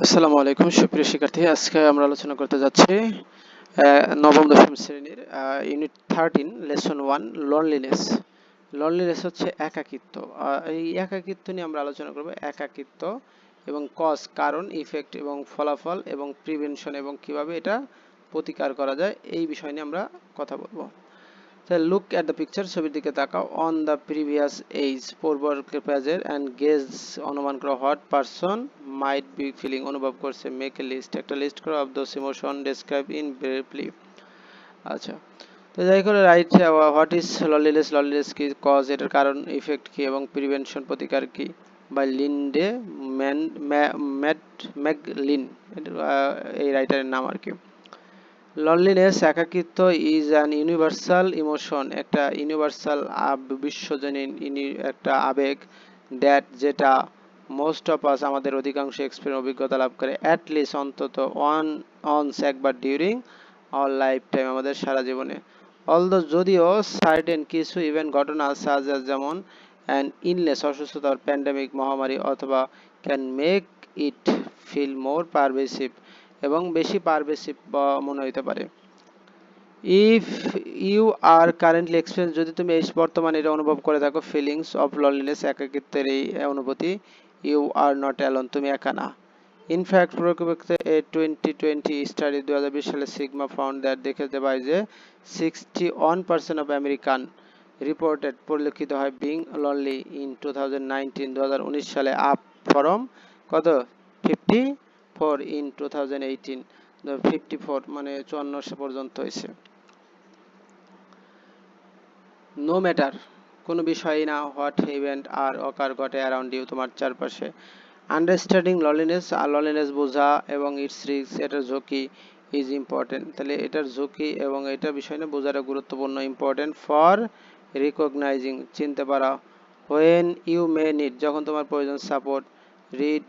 আসসালামু আলাইকুম সুপ্রিয় শিক্ষার্থী, আজকে আমরা আলোচনা করতে যাচ্ছি নবম দশম শ্রেণীর ইউনিট 13 লেসন 1 লনলিনেস। লনলিনেস হচ্ছে একাকিত্ব। এই একাকিত্ব নিয়ে আমরা আলোচনা করব। একাকিত্ব এবং কজ, কারণ, ইফেক্ট এবং ফলাফল এবং প্রিভেনশন এবং কিভাবে এটা প্রতিকার করা যায় এই বিষয় নিয়ে আমরা কথা বলবো। লুক এট দ্য পিকচার, ছবির দিকে তাকাও। অন দ্য প্রিভিয়াস এজ, পূর্ববর্তী পেজের, অ্যান্ড গেজ, অনুমান করো, what person might be feeling, অনুভব করছে। মেক এ লিস্ট, একটা লিস্ট করো, of those emotion, describe in briefly. আচ্ছা, তো যাই করে right what is loneliness, loneliness কি, কজ এটার কারণ, ইফেক্ট কি এবং প্রিভেনশন প্রতিকার কি, বাই লিন্ডে ম্যাকলিন, এই রাইটারের নাম আর কি। লনলিনেস, একাকিত্ব, ইজ অ্যান ইউনিভার্সাল ইমোশন, একটা ইউনিভার্সাল বিশ্বজনীন একটা আবেগ, দ্যাট যেটা মোস্ট অফ আস আমাদের অধিকাংশ এক্সপিরিয়েন্স অভিজ্ঞতা লাভ করে, অ্যাট লিস্ট অন্তত অনস একবার, ডিউরিং আওয়ার লাইফ টাইম আমাদের সারা জীবনে। অলদো যদিও সার্টেন কিছু ইভেন্ট ঘটনা সাজ যেমন অ্যান ইলনেস অসুস্থতা, প্যান্ডেমিক মহামারী অথবা can make it feel more pervasive এবং বেশি পারভেসিভ মনে হতে পারে। If you are currently experience, যদি তুমি এই বর্তমানে এটা অনুভব করে থাকো, ফিলিংস অফ লনলিনেস, একাকিত্বের এই অনুভূতি, ইউ আর নট অ্যালোন, তুমি একা না। ইনফ্যাক্ট প্রকৃতপক্ষে এ 2020 স্টাডি 2020 সালে সিগমা ফাউন্ড দ্যাট দেখতে পাই যে 61% অফ আমেরিকান রিপোর্টেড পরিলক্ষিত হয় বিং লনলি ইন 2019 2019 সালে, আপ ফরম কত 54 ইন 2018, 54 মানে 54 পর্যন্ত হয়েছে। নো ম্যাটার, কোনো বিষয়ই না, হোয়াট ইভেন্ট আর অকার ঘটে অ্যারাউন্ড ইউ, তোমার চারপাশে। আন্ডারস্ট্যান্ডিং লনলিনেস, আর লনলিনেস বোঝা এবং ইটস রিস্ক, এটার ঝুঁকি, ইজ ইম্পর্টেন্ট, তাহলে এটার ঝুঁকি এবং এটা বিষয় নিয়ে বোঝাটা গুরুত্বপূর্ণ, ইম্পর্টেন্ট ফর রিকগনাইজিং, চিনতে পারা, হোয়েন ইউ মে নিড, যখন তোমার প্রয়োজন, support, read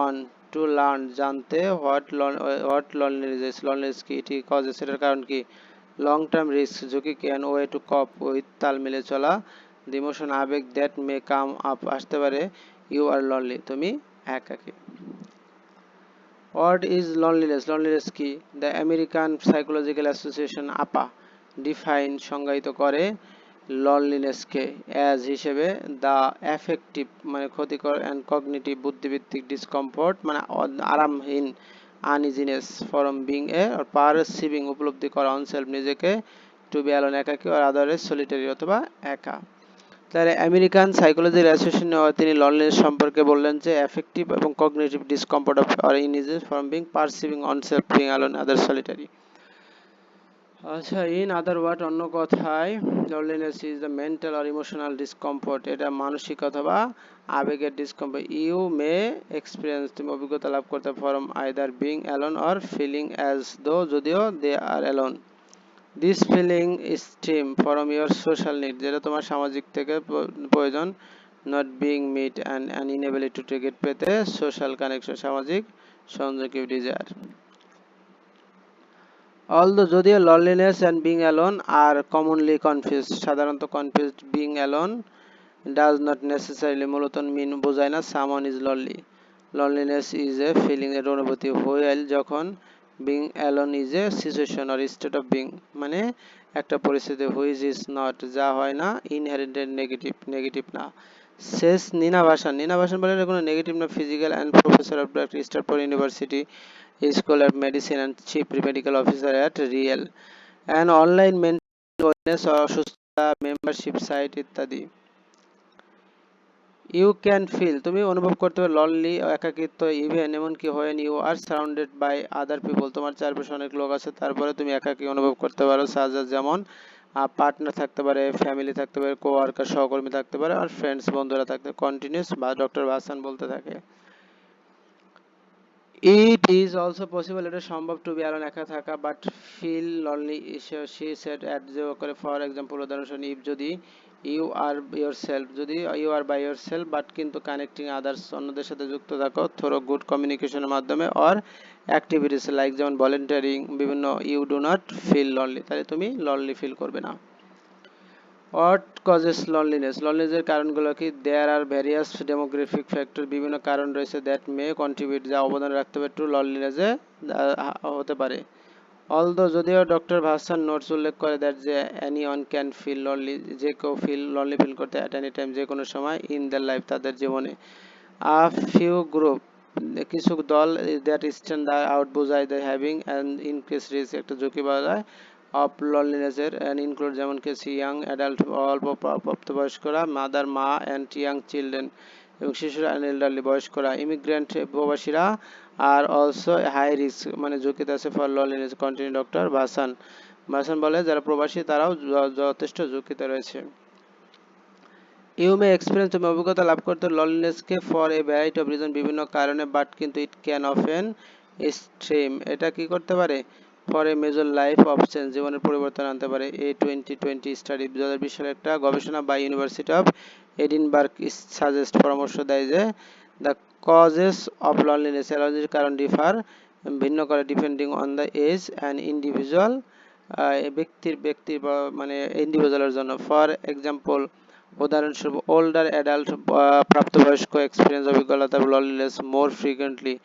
on, to learn, জানতে, হোয়াট লনলিনেস, লনলিনেস কি, এটি কজেস, এটার কারণ কি, লং টার্ম রিস্ক, ঝুঁকি, can, way to cope with, তাল মিলে চলা, দ্য ইমোশন, আবেগ, দ্যাট মে কাম আপ, আসতে পারে, ইউ আর লনলি, তুমি একাকী। হোয়াট ইজ লনলিনেস, লনলিনেস কি, দ্য আমেরিকান সাইকোলজিক্যাল অ্যাসোসিয়েশন আপা ডিফাইন, সংজ্ঞায়িত করে লনলিনেসকে অ্যাজ হিসেবে দ্য অ্যাফেক্টিভ মানে ক্ষতিকর অ্যান্ড কগনিটিভ বুদ্ধিবৃত্তিক ডিসকমফোর্ট মানে আরামহীন, আনইজিনেস ফ্রম বিং এ পারসিভিং উপলব্ধি করা, অনসেলফ নিজেকে, টু বি অ্যালোন একাকী, আর আদারওয়াইজ সলিটারি অথবা একা। তাহলে আমেরিকান সাইকোলজি অ্যাসোসিয়েশন তিনি লনলিনেস সম্পর্কে বললেন যে অ্যাফেক্টিভ এবং cognitive discomfort of or uneasiness from being perceiving oneself being alone other solitary. আচ্ছা, ইন আদার ওয়ার্ড, অন্য কথায়, loneliness is the mental or emotional discomfort, এটা মানসিক অথবা আবেগের ডিসকমফোর্ট, ইউ মে এক্সপিরিয়েন্স, তুমি অভিজ্ঞতা লাভ করতে, from either being alone or feeling as though, যদিও they are alone. This feeling stem from your social need, যেটা তোমার সামাজিক থেকে প্রয়োজন, not being met and an inability to get, পেতে, সোশ্যাল কানেকশন, সামাজিক সংযোগ, ডিজায়ার। অলদো যদিও loneliness and being alone are commonly confused, সাধারণত confused, being alone does not necessarily মূলত মিন বোঝায় না someone is lonely, loneliness is a feeling, এর অনুভূতি, হুইল যখন, being alone is a situation or state of being মানে একটা পরিস্থিতি, হুইচ ইজ নট যা হয় না, ইনহেরিটেড নেগেটিভ নেগেটিভ না। শেষ নীনা ভাসান, নীনা ভাসান বলে কোনো নেগেটিভ না, physical and professor of Stanford university School of Medicine and Chief Medical Officer at Real, an online mental wellness অসুস্থতা মেম্বারশিপ সাইট ইত্যাদি। ইউ ক্যান ফিল, তুমি অনুভব করতে পারো, লনলি একাকিত্ব, ইভেন এমনকি when you are surrounded by other people, তোমার চারপাশে অনেক লোক আছে তারপরে তুমি একাকী অনুভব করতে পারো, সাজ যেমন পার্টনার থাকতে পারে, ফ্যামিলি থাকতে পারে, কোয়ার্কার সহকর্মী থাকতে পারে, আর ফ্রেন্ডস বন্ধুরা থাকতে, কন্টিনিউস বা ডক্টর ভাসান বলতে থাকে। It is also possible, এটা সম্ভব, to be alone একা থাকা, but feel lonely, she said, at যে করে, for example উদাহরণস্বরূপ, if যদি you are yourself, যদি you are by yourself, but কিন্তু connecting others, অন্যদের সাথে যুক্ত থাকো, through good communication এর মাধ্যমে, or activities like যেমন volunteering বিভিন্ন, you do not feel lonely, তাহলে তুমি lonely ফিল করবে না। হোয়াট কজেস লনলিনেস, লনলিনেসের কারণগুলো কি? দেয়ার আর ভ্যারিয়াস ডেমোগ্রাফিক ফ্যাক্টর, বিভিন্ন কারণ রয়েছে দ্যাট মে কন্ট্রিবিউট, যা অবদান রাখতে পারে টু লনলিনেসে হতে পারে। অলদো যদিও ডক্টর ভার্সান নোটস উল্লেখ করে দ্যাট যে any one can feel lonely, যে কেউ লনলি ফিল করতে অ্যাট এনি টাইম, যে কোনো সময় ইন দ্যার লাইফ, তাদের জীবনে। আ ফিউ গ্রুপ, কিছু দল দ্যাট স্ট্যান্ড আউট বোঝায় the having and increase risk, একটা ঝুঁকি বাড়ায় অফ লনলিনেসের, অ্যান্ড ইনক্লুড যেমন কিছু ইয়াং অ্যাডাল্ট, অল্প প্রাপ্তবয়স্করা, মাদার মা অ্যান্ড ইয়াং চিলড্রেন, এবং শিশুরা অ্যান্ড এল্ডারলি বয়স্করা, ইমিগ্রেন্ট প্রবাসীরা আর অলসো হাই রিস্ক, মানে ঝুঁকিতে আছে ফর লনলিনেস, কন্টিনিউ ডক্টর ভাসান। ভাসান বলে যারা প্রবাসী তারাও যথেষ্ট ঝুঁকিতে রয়েছে। ইউ মে এক্সপিরিয়েন্স, তুমি অভিজ্ঞতা লাভ করতে লনলিনেসকে for a variety of reason, বিভিন্ন কারণে, বাট কিন্তু ইট ক্যান অফেন এক্সট্রিম, এটা কি করতে পারে? For a major life of change, জীবনের পরিবর্তন আনতে পারে। এ 2020 স্টাডি, 2020 সালের একটা গবেষণা by university of Edinburgh suggest, পরামর্শ দেয় যে দ্য কজেস অফ লনলিনেস, অ্যালার্জির কারণ ডিফার, ভিন্ন করে, depending on the age and individual, ব্যক্তির মানে ইন্ডিভিজুয়ালের জন্য। ফর এক্সাম্পল, উদাহরণস্বরূপ, ওল্ডার অ্যাডাল্ট, প্রাপ্তবয়স্ক, এক্সপিরিয়েন্স, অভিজ্ঞতা, লনলিনেস মোর ফ্রিকুয়েন্টলি,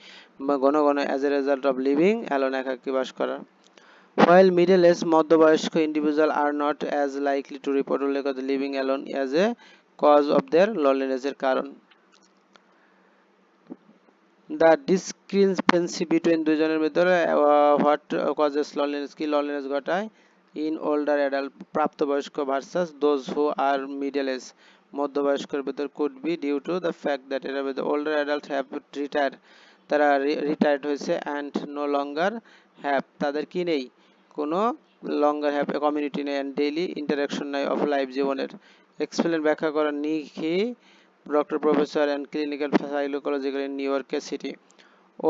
বা ঘন ঘন, as a result of living alone, একাকী বাস করা। হোয়াইল মিডল এজ, মধ্যবয়স্ক individual are not as likely to report, উল্লেখ করে living alone as a cause of their লনলিনেসের কারণ। দ্য ডিসক্রিপেন্সি বিটুইন, দুইজনের ভিতরে, হোয়াট কজেস লনলিনেস, কি লনলিনেস ঘটায়, ইন ওল্ডার অ্যাডাল্ট, প্রাপ্তবয়স্ক, versus those who are middle age, মধ্যবয়স্কের ভিতর, could be due to the fact that এর ভিতর ওল্ডার অ্যাডাল্ট হ্যাভ রিটায়ার, তারা রিটায়ার্ড হয়েছে, অ্যান্ড নো লঙ্গার হ্যাভ, তাদের কি নেই, কোনো লঙ্গার হ্যাভ এ কমিউনিটি নেই, অ্যান্ড ডেইলি ইন্টারাকশন নাই অফ লাইফ, জীবনের। এক্সপ্লেন, ব্যাখ্যা করা, নিখি doctor professor and clinical psychological in New York city.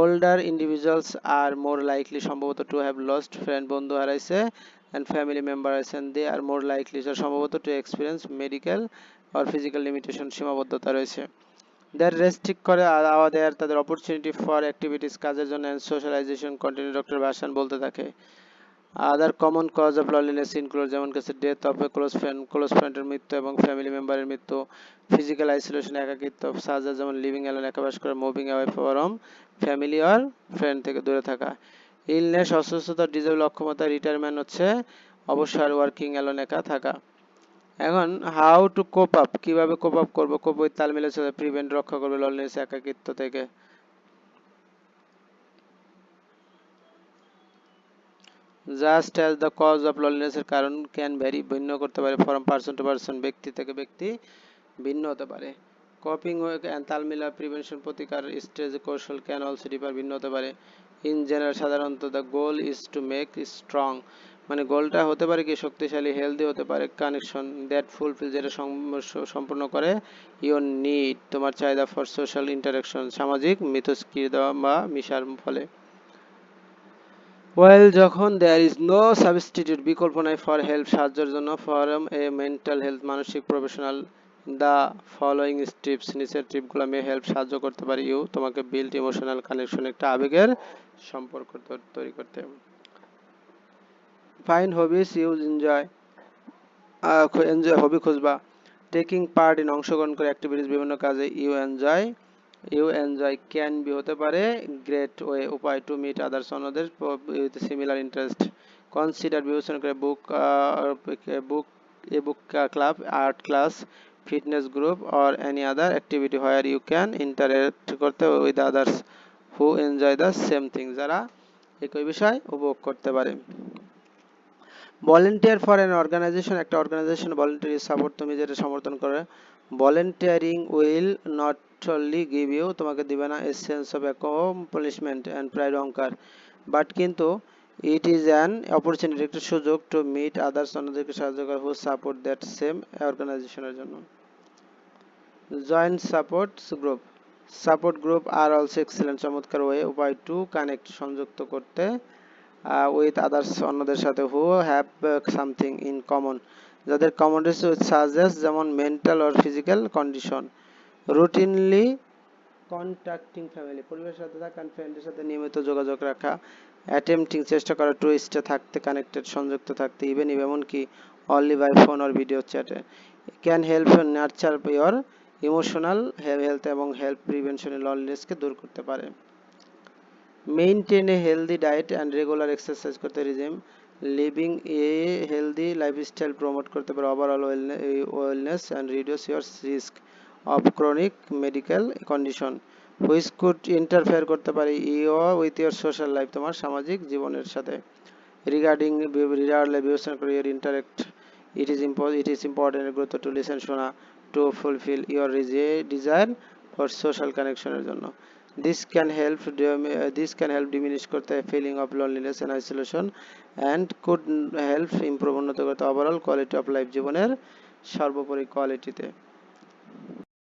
older individuals are more likely, সম্ভবত, to have lost friend, বন্ধু হারাইছে, and family member হারাইছে, and they are more likely, সম্ভবত, to experience medical or physical limitation, সীমাবদ্ধতা রয়েছে। their restrict করে দেয়ার, তাদের opportunity for activities, কাজের জন্য, and socialization, continue doctor Vasan বলতে থাকে। Other common cause of loneliness include, যেমন কিছু ডেথ অফ এ ক্লোজ ফ্রেন্ডের মৃত্যু এবং ফ্যামিলি মেম্বারের মৃত্যু, ফিজিক্যাল আইসোলেশন, একাকিত্ব, সাজেস যেমন লিভিং অ্যালোন, একা বাস করা, moving away from family or friend, থেকে দূরে থাকা, ইলনেস, অসুস্থতা, ডিজেবল, অক্ষমতা, রিটায়ারমেন্ট হচ্ছে অবসর, ওয়ার্কিং অ্যালোন, একা থাকা। এখন হাউ টু কোপ আপ, কিভাবে কোপ আপ করবো, কোপ উইথ, তাল মিলে চলে, প্রিভেন্ট, রক্ষা করবে লনলিনেস, একাকিত্ব থেকে। Just as the cause of লনলিনেসের কারণ ক্যান ভ্যারি, ভিন্ন করতে পারে, ফ্রম পারসন টু পারসন, ব্যক্তি থেকে ব্যক্তি ভিন্ন হতে পারে। কপিং তাল মিলা, প্রিভেনশন, প্রতিকার, স্টেজ, কৌশল, ক্যান অলসো ডিফার, ভিন্ন হতে পারে। ইন জেনারেল, সাধারণত, the goal is to make strong, মানে গোলটা হতে পারে কি, শক্তিশালী, হেলদি হতে পারে, কানেকশন, দ্যাট ফুলফিল, যেটা সম্পূর্ণ করে, ইউর নিড, তোমার চাহিদা, ফর সোশ্যাল ইন্টারাকশন, সামাজিক মিথস্ক্রিয়া বা মিশার ফলে। ওয়েল, যখন, দেয়ার ইজ নো সাবস্টিটিউট, বিকল্প নাই, ফর হেল্প, সাহায্যের জন্য, ফরম এ মেন্টাল হেলথ, মানসিক প্রফেশনাল, দ্য ফলোয়িং স্টেপস, নিচের টিপগুলো মে হেল্প, সাহায্য করতে পারে, ইউ, তোমাকে, বিল্ড ইমোশনাল কানেকশন, একটা আবেগের সম্পর্ক তৈরি করতে। Find hobbies you enjoy, hobby খুঁজবা। টেকিং পার্ট ইন, অংশগ্রহণ করে, অ্যাক্টিভিটিস, বিভিন্ন কাজে, ইউ এনজয়, ক্যান বি হতে পারে, গ্রেট ওয়ে, উপায়, টু মিট আদার্স, অন্যদের উইথ সিমিলার ইন্টারেস্ট। কনসিডার, বিবেচনা করে, book a book club, art class, fitness group, or any other activity where you can interact করতে with others who enjoy the same thing, যারা একই বিষয় উপভোগ করতে পারে। ভলেন্টিয়ার ফর অ্যান অর্গানাইজেশন, একটা অর্গানাইজেশন ভলেন্টারি সাপোর্ট, তুমি যেটা সমর্থন করে। Volunteering will not only give you, তোমাকে দিবে না, a sense of accomplishment and pride, অহংকার, বাট কিন্তু, ইট ইজ অ্যান অপরচুনিটি, একটা সুযোগ, টু মিট আদার্স, অন্যদেরকে সাহায্য করা, হু সাপোর্ট দ্যাট সেম অর্গানাইজেশনের জন্য। Joint support group are also excellent, চমৎকার ওয়ে, উপায়, টু কানেক্ট, সংযুক্ত করতে, উইথ আদার্স, অন্যদের সাথে, who have something in common, যাদের কমন রয়েছে, উইথ সাজেস্ট, যেমন mental or physical condition. Routinely contacting family, পরিবারের সাথে থাকা, ফ্রেন্ডের সাথে নিয়মিত যোগাযোগ রাখা। অ্যাটেম্পটিং, চেষ্টা করা, টু স্টে, থাকতে, কানেক্টেড, সংযুক্ত থাকতে, ইভেন এমনকি, only by phone or video chat. Can help nurture your emotional health এবং হেল্প প্রিভেনশনে লনলিনেসকে দূর করতে পারে। Maintain a healthy diet and regular exercise করতে regime living a healthy lifestyle promote করতে পারে overall wellness and reduce your risk of chronic medical condition which could interfere করতে পারে উইথ ইউর সোশ্যাল লাইফ, তোমার সামাজিক জীবনের সাথে। রিগার্ডিং বিবেচনা করে your interact it is important গুরুত্ব টু লিসেন শোনা to fulfil your desire for social কানেকশনের জন্য। This can help diminish করতে feeling of loneliness and isolation and could help improve উন্নত করতে overall quality of life জীবনের সর্বোপরি কোয়ালিটিতে।